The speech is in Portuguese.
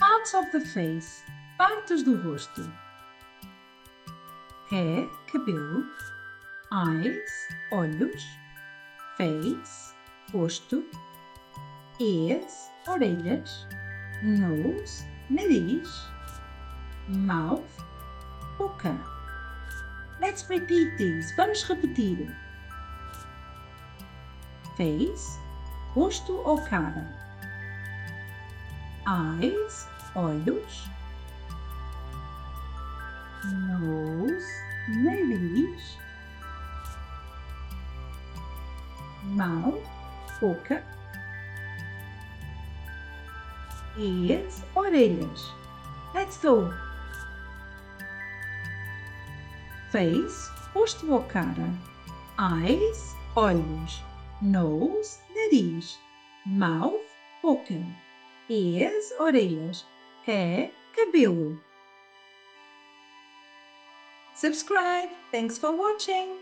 Parts of the face. Partes do rosto. Hair, cabelo. Eyes, olhos. Face, rosto. Ears, orelhas. Nose, nariz. Mouth, boca. Let's repeat these. Vamos repetir. Face, rosto ou cara. Eyes, olhos. Nose, nariz. Mouth, boca. Ears, orelhas. Let's go! Face, rosto ou cara. Eyes, olhos. Nose, nariz. Mouth, boca. Ears, orelhas. Hair, cabelo. Subscribe. Thanks for watching.